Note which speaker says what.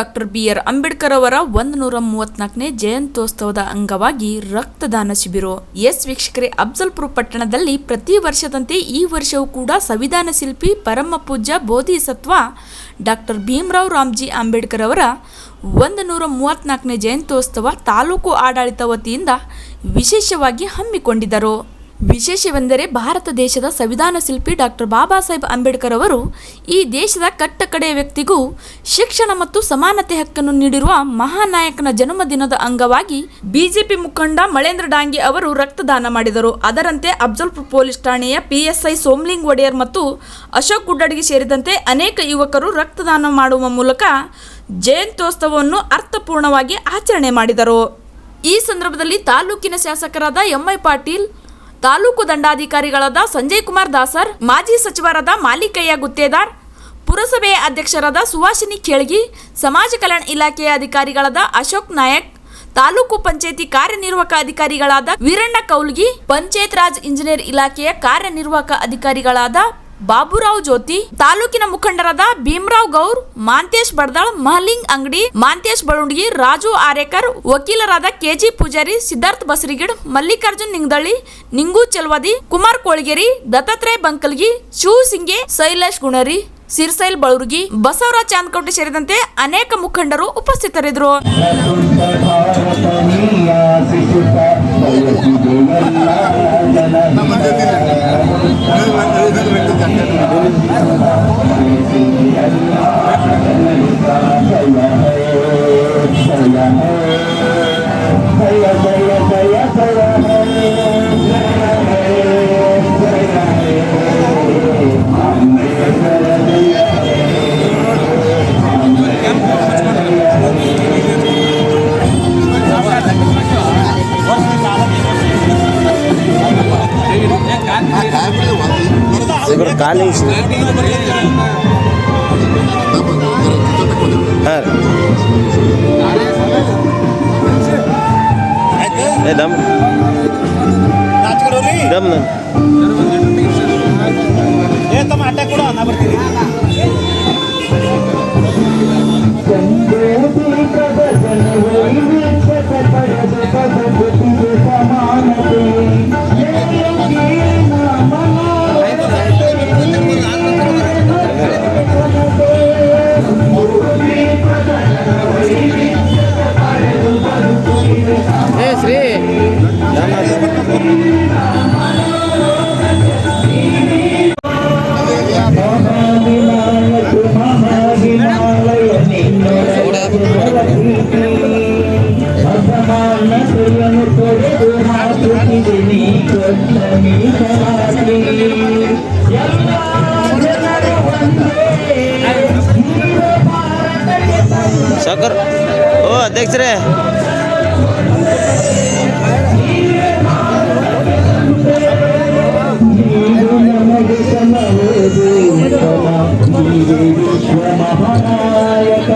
Speaker 1: Doctor B R. Ambedkar ಅವರ 134ನೇ ಜಯಂತ್ಯೋತ್ಸವದ ಅಂಗವಾಗಿ ರಕ್ತದಾನ ಶಿಬಿರ. ಎಸ್ ವೀಕ್ಷಕರೇ, ಅಫ್ಜಲ್ಪುರ ಪಟ್ಟಣದಲ್ಲಿ ಪ್ರತಿ ವರ್ಷದಂತೆ ಈ ವರ್ಷವೂ ಕೂಡ ಸಂವಿಧಾನ ಶಿಲ್ಪಿ ಪರಮ ಪೂಜ್ಯ ಬೋಧಿಸತ್ವ ಡಾಕ್ಟರ್ ಭೀಮರಾವ್ ರಾಮ್ಜಿ ಅಂಬೇಡ್ಕರ್ ಅವರ 134ನೇ ಜಯಂತ್ಯೋತ್ಸವ ತಾಲೂಕು ಆಡಳಿತ ವತಿಯಿಂದ ವಿಶೇಷವಾಗಿ ಹಮ್ಮಿಕೊಂಡಿದ್ದರು. ವಿಶೇಷವೆಂದರೆ ಭಾರತ ದೇಶದ ಸಂವಿಧಾನ ಶಿಲ್ಪಿ ಡಾಕ್ಟರ್ ಬಾಬಾ ಸಾಹೇಬ್ ಅಂಬೇಡ್ಕರ್ ಅವರು ಈ ದೇಶದ ಕಟ್ಟಕಡೆಯ ವ್ಯಕ್ತಿಗೂ ಶಿಕ್ಷಣ ಮತ್ತು ಸಮಾನತೆ ಹಕ್ಕನ್ನು ನೀಡಿರುವ ಮಹಾನಾಯಕನ ಜನ್ಮದಿನದ ಅಂಗವಾಗಿ ಬಿಜೆಪಿ ಮುಖಂಡ ಮಳೇಂದ್ರ ಡಾಂಗೆ ಅವರು ರಕ್ತದಾನ ಮಾಡಿದರು. ಅದರಂತೆ ಅಫ್ಜಲ್ಪುರ ಪೊಲೀಸ್ ಠಾಣೆಯ PSI ಸೋಮಲಿಂಗ್ ಒಡೆಯರ್ ಮತ್ತು ಅಶೋಕ್ ಗುಡ್ಡಡಿಗೆ ಸೇರಿದಂತೆ ಅನೇಕ ಯುವಕರು ರಕ್ತದಾನ ಮಾಡುವ ಮೂಲಕ ಜಯಂತ್ಯೋತ್ಸವವನ್ನು ಅರ್ಥಪೂರ್ಣವಾಗಿ ಆಚರಣೆ ಮಾಡಿದರು. ಈ ಸಂದರ್ಭದಲ್ಲಿ ತಾಲೂಕಿನ ಶಾಸಕರಾದ MI ಪಾಟೀಲ್, ತಾಲೂಕು ದಂಡಾಧಿಕಾರಿಗಳಾದ ಸಂಜಯ್ ಕುಮಾರ್ ದಾಸರ್, ಮಾಜಿ ಸಚಿವರಾದ ಮಾಲಿಕಯ್ಯ ಗುತ್ತೇದಾರ್, ಪುರಸಭೆಯ ಅಧ್ಯಕ್ಷರಾದ ಸುಹಾಸಿನಿ ಖೇಳ್ಗಿ, ಸಮಾಜ ಕಲ್ಯಾಣ ಇಲಾಖೆಯ ಅಧಿಕಾರಿಗಳಾದ ಅಶೋಕ್ ನಾಯಕ್, ತಾಲೂಕು ಪಂಚಾಯಿತಿ ಕಾರ್ಯನಿರ್ವಾಹಕ ಅಧಿಕಾರಿಗಳಾದ ವೀರಣ್ಣ ಕೌಲ್ಗಿ, ಪಂಚಾಯತ್ ರಾಜ್ ಇಂಜಿನಿಯರ್ ಇಲಾಖೆಯ ಕಾರ್ಯನಿರ್ವಾಹಕ ಅಧಿಕಾರಿಗಳಾದ ಬಾಬುರಾವ್ ಜ್ಯೋತಿ, ತಾಲೂಕಿನ ಮುಖಂಡರಾದ ಭೀಮರಾವ್ ಗೌರ್, ಮಾಂತೇಶ್ ಬಡದಾಳ್, ಮಹಲಿಂಗ್ ಅಂಗಡಿ, ಮಾಂತೇಶ್ ಬಳುಂಡಗಿ, ರಾಜು ಆರೇಕರ್, ವಕೀಲರಾದ KG ಪೂಜಾರಿ, ಸಿದ್ಧಾರ್ಥ ಬಸರಿಗಿಡ್, ಮಲ್ಲಿಕಾರ್ಜುನ್ ನಿಂಗದಳ್ಳಿ, ನಿಂಗು ಚಲ್ವಾದಿ, ಕುಮಾರ್ ಕೋಳಗೇರಿ, ದತ್ತಾತ್ರೇಯ ಬಂಕಲ್ಗಿ, ಶಿವ ಸಿಂಗೆ, ಶೈಲೇಶ್ ಗುಣರಿ, ಸಿರ್ಸೈಲ್ ಬಳುರ್ಗಿ, ಬಸವರಾಜ್ ಚಾಂದಕೋಟೆ ಸೇರಿದಂತೆ ಅನೇಕ ಮುಖಂಡರು ಉಪಸ್ಥಿತರಿದ್ದರು.
Speaker 2: ಕಾಲೇಜ್ ದಮ್ ದಮ್ ತಮ್ಮ ಅಡ್ಡ ಕೂಡ ನಾ ಬರ್ತೀನಿ. ಸಾಕರ್ ಓ ಅಧ್ಯಕ್ಷರೇ, ಮಹಾನಾಯಕ